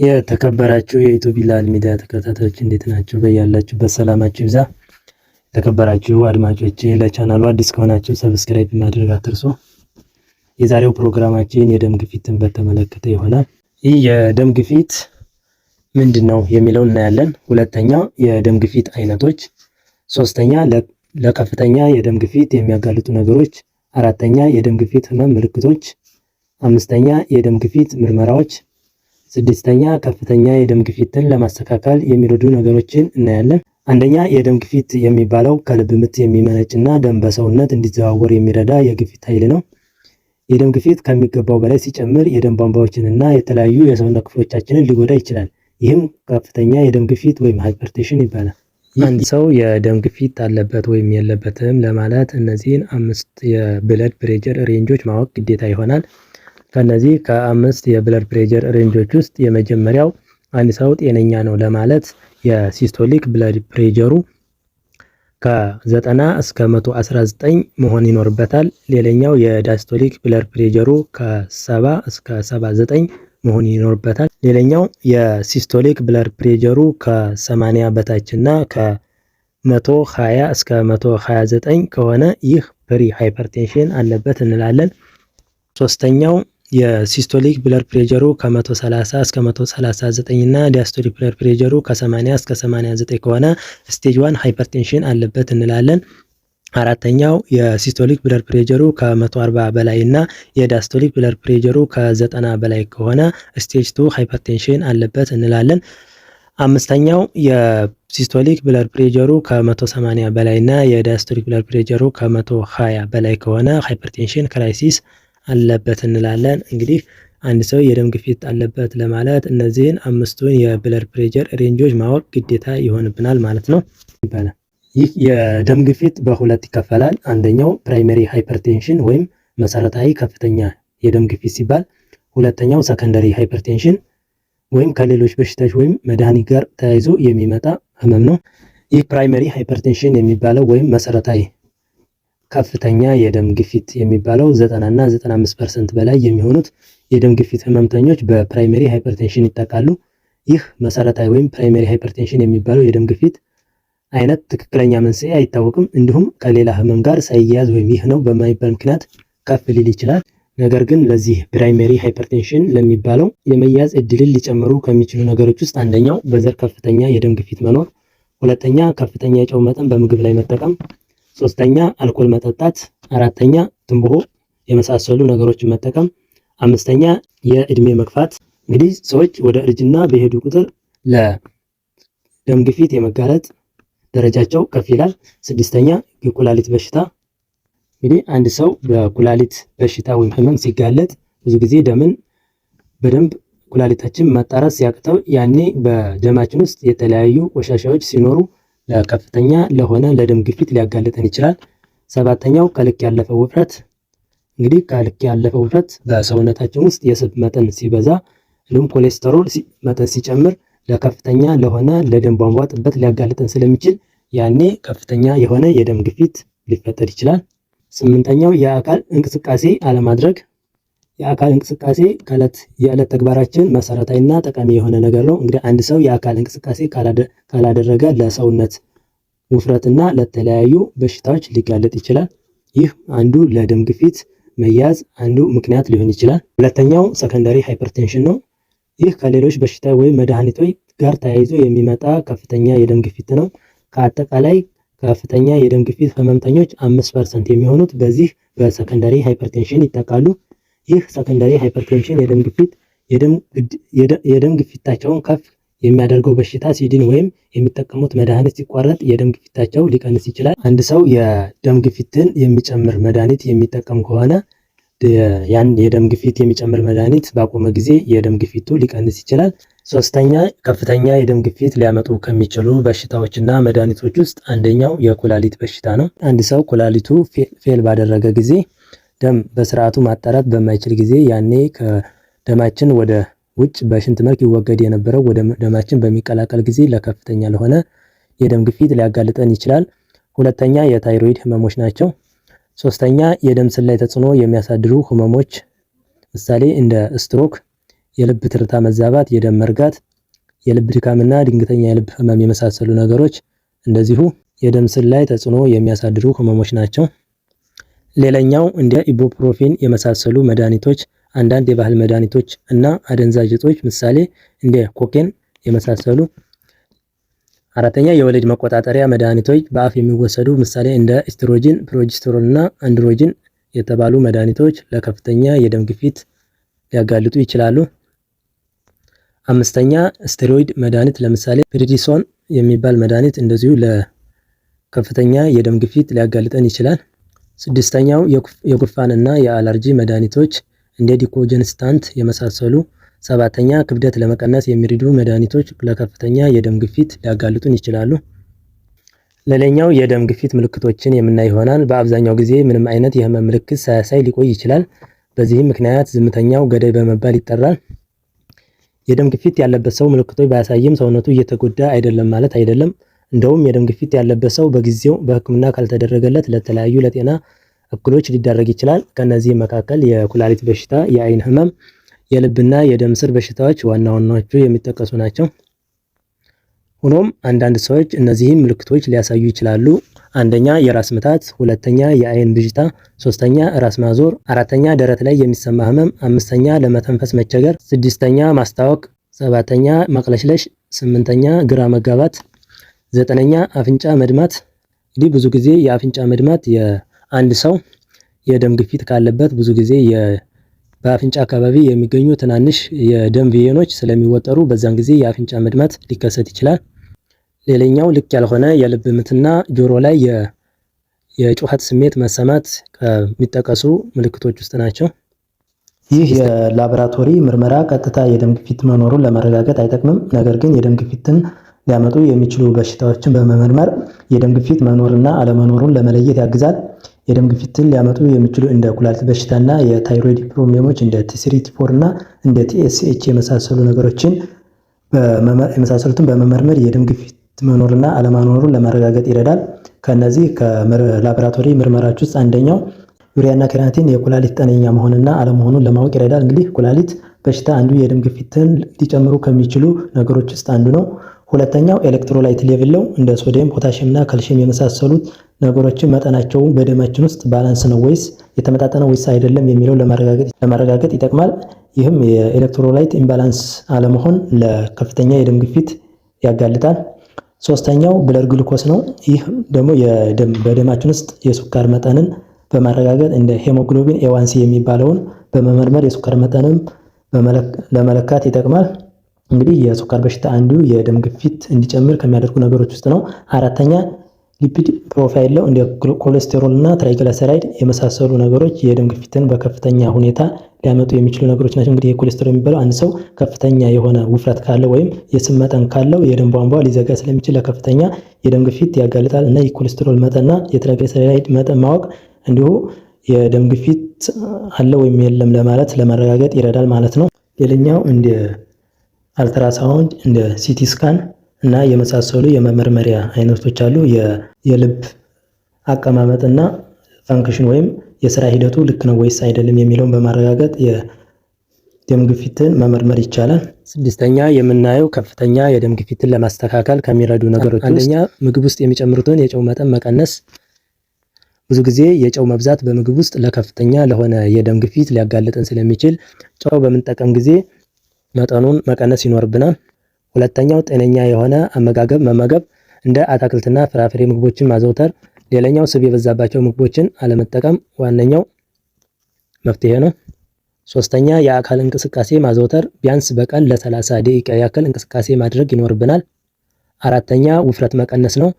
የተከበራችሁ የዩቲዩብ ቢላል ሚዲያ ተከታታዮች እንዴት ናችሁ? በያላችሁበት ሰላማችሁ ይብዛ። የተከበራችሁ አድማጮቼ ለቻናሉ አዲስ ከሆናችሁ ሰብስክራይብ ማድረግ አትርሱ። የዛሬው ፕሮግራማችን የደም ግፊትን በተመለከተ ይሆናል። ይህ የደም ግፊት ምንድነው የሚለው እናያለን። ሁለተኛ የደም ግፊት አይነቶች፣ ሶስተኛ ለከፍተኛ የደም ግፊት የሚያጋልጡ ነገሮች፣ አራተኛ የደም ግፊት ህመም ምልክቶች፣ አምስተኛ የደም ግፊት ምርመራዎች፣ ስድስተኛ ከፍተኛ የደም ግፊትን ለማስተካከል የሚረዱ ነገሮችን እናያለን። አንደኛ የደም ግፊት የሚባለው ከልብ ምት የሚመነጭና ደም በሰውነት እንዲዘዋወር የሚረዳ የግፊት ኃይል ነው። የደም ግፊት ከሚገባው በላይ ሲጨምር የደም ቧንቧዎችንና የተለያዩ የሰውነት ክፍሎቻችንን ሊጎዳ ይችላል። ይህም ከፍተኛ የደም ግፊት ወይም ሃይፐርቴንሽን ይባላል። አንድ ሰው የደም ግፊት አለበት ወይም የለበትም ለማለት እነዚህን 5 የብለድ ፕሬሸር ሬንጆች ማወቅ ግዴታ ይሆናል። ከነዚህ ከ5 የብለድ ፕሬሸር ሬንጆች ውስጥ የመጀመሪያው አንድ ሰው ጤነኛ ነው ለማለት የሲስቶሊክ ብለድ ፕሬሸሩ ከ90 እስከ 119 መሆን ይኖርበታል። ሌላኛው የዳይስቶሊክ ብለድ ፕሬሸሩ ከ70 እስከ 79 መሆን ይኖርበታል። ሌላኛው የሲስቶሊክ ብለድ ፕሬሸሩ ከ80 በታችና ከ120 እስከ 129 ከሆነ ይህ ፕሪ ሃይፐርቴንሽን አለበት እንላለን። ሶስተኛው የሲስቶሊክ ብለድ ፕሬሸሩ ከ130 እስከ 139 እና ዲያስቶሊክ ብለድ ፕሬሸሩ ከ80 እስከ 89 ከሆነ ስቴጅ 1 ሃይፐርቴንሽን አለበት እንላለን። አራተኛው የሲስቶሊክ ብለድ ፕሬሸሩ ከ140 በላይ እና የዲያስቶሊክ ብለድ ፕሬሸሩ ከ90 በላይ ከሆነ ስቴጅ 2 ሃይፐርቴንሽን አለበት እንላለን። አምስተኛው የሲስቶሊክ ብለድ ፕሬሸሩ ከ180 በላይ እና የዲያስቶሊክ ብለድ ፕሬሸሩ ከ120 በላይ ከሆነ ሃይፐርቴንሽን ክራይሲስ አለበት እንላለን። እንግዲህ አንድ ሰው የደም ግፊት አለበት ለማለት እነዚህን 5ቱን የብለድ ፕሬሸር ሬንጆች ማወቅ ግዴታ ይሆንብናል ማለት ነው ይባላል። ይህ የደም ግፊት በሁለት ይከፈላል። አንደኛው ፕራይመሪ ሃይፐርቴንሽን ወይም መሰረታዊ ከፍተኛ የደም ግፊት ሲባል፣ ሁለተኛው ሰከንደሪ ሃይፐርቴንሽን ወይም ከሌሎች በሽታዎች ወይም መድኃኒት ጋር ተያይዞ የሚመጣ ህመም ነው። ይህ ፕራይመሪ ሃይፐርቴንሽን የሚባለው ወይም መሰረታዊ ከፍተኛ የደም ግፊት የሚባለው 90 እና 95% በላይ የሚሆኑት የደም ግፊት ህመምተኞች በፕራይመሪ ሃይፐርቴንሽን ይጠቃሉ። ይህ መሰረታዊ ወይም ፕራይመሪ ሃይፐርቴንሽን የሚባለው የደም ግፊት አይነት ትክክለኛ መንስኤ አይታወቅም። እንዲሁም ከሌላ ህመም ጋር ሳይያያዝ ወይም ይህ ነው በማይባል ምክንያት ከፍ ሊል ይችላል። ነገር ግን ለዚህ ፕራይመሪ ሃይፐርቴንሽን ለሚባለው የመያዝ እድልን ሊጨምሩ ከሚችሉ ነገሮች ውስጥ አንደኛው በዘር ከፍተኛ የደም ግፊት መኖር፣ ሁለተኛ ከፍተኛ የጨው መጠን በምግብ ላይ መጠቀም፣ ሶስተኛ አልኮል መጠጣት፣ አራተኛ ትንባሆ የመሳሰሉ ነገሮችን መጠቀም፣ አምስተኛ የእድሜ መግፋት። እንግዲህ ሰዎች ወደ እርጅና በሄዱ ቁጥር ለደም ግፊት የመጋለጥ ደረጃቸው ከፍ ይላል። ስድስተኛ የኩላሊት በሽታ። እንግዲህ አንድ ሰው በኩላሊት በሽታ ወይም ህመም ሲጋለጥ ብዙ ጊዜ ደምን በደንብ ኩላሊታችን ማጣራት ሲያቅተው ያኔ በደማችን ውስጥ የተለያዩ ቆሻሻዎች ሲኖሩ ለከፍተኛ ለሆነ ለደም ግፊት ሊያጋልጠን ይችላል። ሰባተኛው ከልክ ያለፈው ውፍረት። እንግዲህ ከልክ ያለፈው ውፍረት በሰውነታችን ውስጥ የስብ መጠን ሲበዛ እንዲሁም ኮሌስተሮል መጠን ሲጨምር ለከፍተኛ ለሆነ ለደም ቧንቧ ጥበት ሊያጋልጠን ስለሚችል ያኔ ከፍተኛ የሆነ የደም ግፊት ሊፈጠር ይችላል። ስምንተኛው የአካል እንቅስቃሴ አለማድረግ። የአካል እንቅስቃሴ የዕለት ተግባራችን መሰረታዊና ጠቃሚ የሆነ ነገር ነው። እንግዲህ አንድ ሰው የአካል እንቅስቃሴ ካላደረገ ለሰውነት ውፍረትና ለተለያዩ በሽታዎች ሊጋለጥ ይችላል። ይህ አንዱ ለደም ግፊት መያዝ አንዱ ምክንያት ሊሆን ይችላል። ሁለተኛው ሰከንደሪ ሃይፐርቴንሽን ነው። ይህ ከሌሎች በሽታ ወይም መድኃኒቶች ጋር ተያይዞ የሚመጣ ከፍተኛ የደም ግፊት ነው። ከአጠቃላይ ከፍተኛ የደም ግፊት ህመምተኞች 5% የሚሆኑት በዚህ በሰከንደሪ ሃይፐርቴንሽን ይጠቃሉ። ይህ ሰከንደሪ ሃይፐርቴንሽን የደም ግፊታቸውን ከፍ የሚያደርገው በሽታ ሲድን ወይም የሚጠቀሙት መድኃኒት ሲቋረጥ የደም ግፊታቸው ሊቀንስ ይችላል። አንድ ሰው የደም ግፊትን የሚጨምር መድኃኒት የሚጠቀም ከሆነ ያን የደም ግፊት የሚጨምር መድኃኒት ባቆመ ጊዜ የደም ግፊቱ ሊቀንስ ይችላል። ሶስተኛ ከፍተኛ የደም ግፊት ሊያመጡ ከሚችሉ በሽታዎችና መድኃኒቶች ውስጥ አንደኛው የኩላሊት በሽታ ነው። አንድ ሰው ኩላሊቱ ፌል ባደረገ ጊዜ ደም በስርዓቱ ማጣራት በማይችል ጊዜ ያኔ ከደማችን ወደ ውጭ በሽንት መልክ ይወገድ የነበረው ወደ ደማችን በሚቀላቀል ጊዜ ለከፍተኛ ለሆነ የደም ግፊት ሊያጋልጠን ይችላል። ሁለተኛ የታይሮይድ ህመሞች ናቸው። ሶስተኛ የደም ስር ላይ ተጽዕኖ የሚያሳድሩ ህመሞች ምሳሌ እንደ ስትሮክ፣ የልብ ትርታ መዛባት፣ የደም መርጋት፣ የልብ ድካምና ድንገተኛ የልብ ህመም የመሳሰሉ ነገሮች እንደዚሁ የደም ስር ላይ ተጽዕኖ የሚያሳድሩ ህመሞች ናቸው። ሌላኛው እንደ ኢቡፕሮፌን የመሳሰሉ መድኃኒቶች፣ አንዳንድ የባህል መድኃኒቶች እና አደንዛዥ እጾች ምሳሌ እንደ ኮኬን የመሳሰሉ። አራተኛ የወሊድ መቆጣጠሪያ መድኃኒቶች በአፍ የሚወሰዱ ምሳሌ እንደ ኤስትሮጂን፣ ፕሮጀስተሮን እና አንድሮጂን የተባሉ መድኃኒቶች ለከፍተኛ የደም ግፊት ሊያጋልጡ ይችላሉ። አምስተኛ ስቴሮይድ መድኃኒት ለምሳሌ ፕሪዲሶን የሚባል መድኃኒት እንደዚሁ ለከፍተኛ የደም ግፊት ሊያጋልጠን ይችላል። ስድስተኛው የጉንፋን እና የአለርጂ መድኃኒቶች እንደ ዲኮጀንስታንት የመሳሰሉ። ሰባተኛ ክብደት ለመቀነስ የሚረዱ መድኃኒቶች ለከፍተኛ የደም ግፊት ሊያጋልጡን ይችላሉ። ሌላኛው የደም ግፊት ምልክቶችን የምናይ ይሆናል። በአብዛኛው ጊዜ ምንም አይነት የህመም ምልክት ሳያሳይ ሊቆይ ይችላል። በዚህም ምክንያት ዝምተኛው ገዳይ በመባል ይጠራል። የደም ግፊት ያለበት ሰው ምልክቶች ባያሳይም ሰውነቱ እየተጎዳ አይደለም ማለት አይደለም። እንደውም የደም ግፊት ያለበት ሰው በጊዜው በሕክምና ካልተደረገለት ለተለያዩ ለጤና እክሎች ሊዳረግ ይችላል። ከነዚህ መካከል የኩላሊት በሽታ፣ የአይን ህመም፣ የልብና የደም ስር በሽታዎች ዋና ዋናዎቹ የሚጠቀሱ ናቸው። ሆኖም አንዳንድ ሰዎች እነዚህን ምልክቶች ሊያሳዩ ይችላሉ። አንደኛ የራስ ምታት፣ ሁለተኛ የአይን ብዥታ፣ ሶስተኛ ራስ ማዞር፣ አራተኛ ደረት ላይ የሚሰማ ህመም፣ አምስተኛ ለመተንፈስ መቸገር፣ ስድስተኛ ማስታወክ፣ ሰባተኛ ማቅለሽለሽ፣ ስምንተኛ ግራ መጋባት፣ ዘጠነኛ አፍንጫ መድማት። እንግዲህ ብዙ ጊዜ የአፍንጫ መድማት የአንድ ሰው የደም ግፊት ካለበት ብዙ ጊዜ በአፍንጫ አካባቢ የሚገኙ ትናንሽ የደም ቬኖች ስለሚወጠሩ በዛን ጊዜ የአፍንጫ መድማት ሊከሰት ይችላል። ሌላኛው ልክ ያልሆነ የልብ ምትና ጆሮ ላይ የጩኸት ስሜት መሰማት ከሚጠቀሱ ምልክቶች ውስጥ ናቸው። ይህ የላቦራቶሪ ምርመራ ቀጥታ የደም ግፊት መኖሩን ለማረጋገጥ አይጠቅምም። ነገር ግን የደም ግፊትን ሊያመጡ የሚችሉ በሽታዎችን በመመርመር የደም ግፊት መኖርና አለመኖሩን ለመለየት ያግዛል። የደም ግፊትን ሊያመጡ የሚችሉ እንደ ኩላሊት በሽታና የታይሮይድ ፕሮብሌሞች እንደ ቲ3 ቲ4 እና እንደ ቲኤስኤች የመሳሰሉትን በመመርመር የደም ግፊት መኖርና አለመኖሩን ለማረጋገጥ ይረዳል። ከነዚህ ከላቦራቶሪ ምርመራዎች ውስጥ አንደኛው ዩሪያና ክሬአቲን የኩላሊት ጤነኛ መሆንና አለመሆኑን ለማወቅ ይረዳል። እንግዲህ ኩላሊት በሽታ አንዱ የደም ግፊትን ሊጨምሩ ከሚችሉ ነገሮች ውስጥ አንዱ ነው። ሁለተኛው ኤሌክትሮላይት ሌቭል ነው። እንደ ሶዲየም፣ ፖታሺየም እና ካልሲየም የመሳሰሉት ነገሮችን መጠናቸው በደማችን ውስጥ ባላንስ ነው ወይስ የተመጣጠነ ወይስ አይደለም የሚለው ለማረጋገጥ ይጠቅማል። ይህም የኤሌክትሮላይት ኢምባላንስ አለመሆን ለከፍተኛ የደም ግፊት ያጋልጣል። ሶስተኛው ብለድ ግሉኮስ ነው። ይህ ደግሞ በደማችን ውስጥ የስኳር መጠንን በማረጋገጥ እንደ ሄሞግሎቢን ኤዋንሲ የሚባለውን በመመርመር የስኳር መጠንን ለመለካት ይጠቅማል። እንግዲህ የስኳር በሽታ አንዱ የደም ግፊት እንዲጨምር ከሚያደርጉ ነገሮች ውስጥ ነው። አራተኛ ሊፒድ ፕሮፋይል ነው። እንደ ኮሌስትሮል እና ትራይግሊሰራይድ የመሳሰሉ ነገሮች የደም ግፊትን በከፍተኛ ሁኔታ ሊያመጡ የሚችሉ ነገሮች ናቸው። እንግዲህ የኮሌስትሮል የሚባለው አንድ ሰው ከፍተኛ የሆነ ውፍረት ካለው ወይም የስብ መጠን ካለው የደም ቧንቧ ሊዘጋ ስለሚችል ለከፍተኛ የደም ግፊት ያጋልጣል እና የኮሌስትሮል መጠንና የትራይግሊሰራይድ መጠን ማወቅ እንዲሁ የደም ግፊት አለ ወይም የለም ለማለት ለማረጋገጥ ይረዳል ማለት ነው። ሌላኛው እንደ አልትራሳውንድ እንደ ሲቲ ስካን እና የመሳሰሉ የመመርመሪያ አይነቶች አሉ። የልብ አቀማመጥና ፋንክሽን ወይም የስራ ሂደቱ ልክ ነው ወይስ አይደለም የሚለውን በማረጋገጥ የደም ግፊትን መመርመር ይቻላል። ስድስተኛ የምናየው ከፍተኛ የደም ግፊትን ለማስተካከል ከሚረዱ ነገሮች አንደኛ ምግብ ውስጥ የሚጨምሩትን የጨው መጠን መቀነስ። ብዙ ጊዜ የጨው መብዛት በምግብ ውስጥ ለከፍተኛ ለሆነ የደም ግፊት ሊያጋልጠን ስለሚችል ጨው በምንጠቀም ጊዜ መጠኑን መቀነስ ይኖርብናል። ሁለተኛው ጤነኛ የሆነ አመጋገብ መመገብ፣ እንደ አትክልትና ፍራፍሬ ምግቦችን ማዘውተር። ሌላኛው ስብ የበዛባቸው ምግቦችን አለመጠቀም ዋነኛው መፍትሄ ነው። ሶስተኛ የአካል እንቅስቃሴ ማዘውተር፣ ቢያንስ በቀን ለ30 ደቂቃ ያክል እንቅስቃሴ ማድረግ ይኖርብናል። አራተኛ ውፍረት መቀነስ ነው።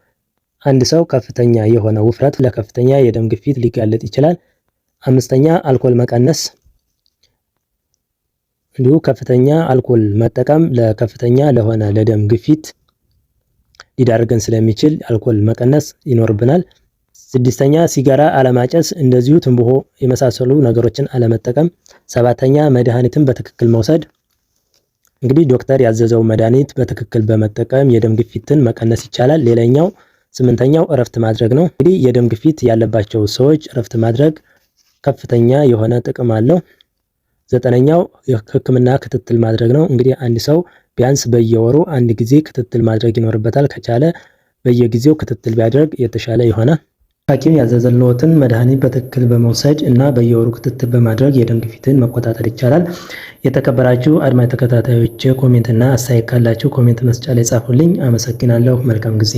አንድ ሰው ከፍተኛ የሆነ ውፍረት ለከፍተኛ የደም ግፊት ሊጋለጥ ይችላል። አምስተኛ አልኮል መቀነስ፣ እንዲሁ ከፍተኛ አልኮል መጠቀም ለከፍተኛ ለሆነ ለደም ግፊት ሊዳርገን ስለሚችል አልኮል መቀነስ ይኖርብናል። ስድስተኛ ሲጋራ አለማጨስ፣ እንደዚሁ ትንባሆ የመሳሰሉ ነገሮችን አለመጠቀም። ሰባተኛ መድኃኒትን በትክክል መውሰድ፣ እንግዲህ ዶክተር ያዘዘው መድኃኒት በትክክል በመጠቀም የደም ግፊትን መቀነስ ይቻላል። ሌላኛው ስምንተኛው እረፍት ማድረግ ነው። እንግዲህ የደም ግፊት ያለባቸው ሰዎች እረፍት ማድረግ ከፍተኛ የሆነ ጥቅም አለው። 9ኛው የህክምና ክትትል ማድረግ ነው። እንግዲህ አንድ ሰው ቢያንስ በየወሩ አንድ ጊዜ ክትትል ማድረግ ይኖርበታል። ከቻለ በየጊዜው ክትትል ቢያደርግ የተሻለ ይሆናል። ሐኪም ያዘዘልዎትን መድኃኒት በትክክል በመውሰድ እና በየወሩ ክትትል በማድረግ የደም ግፊትን መቆጣጠር ይቻላል። የተከበራችሁ አድማጭ ተከታታዮች ኮሜንትና አስተያየት ካላችሁ ኮሜንት መስጫ ላይ ጻፉልኝ። አመሰግናለሁ። መልካም ጊዜ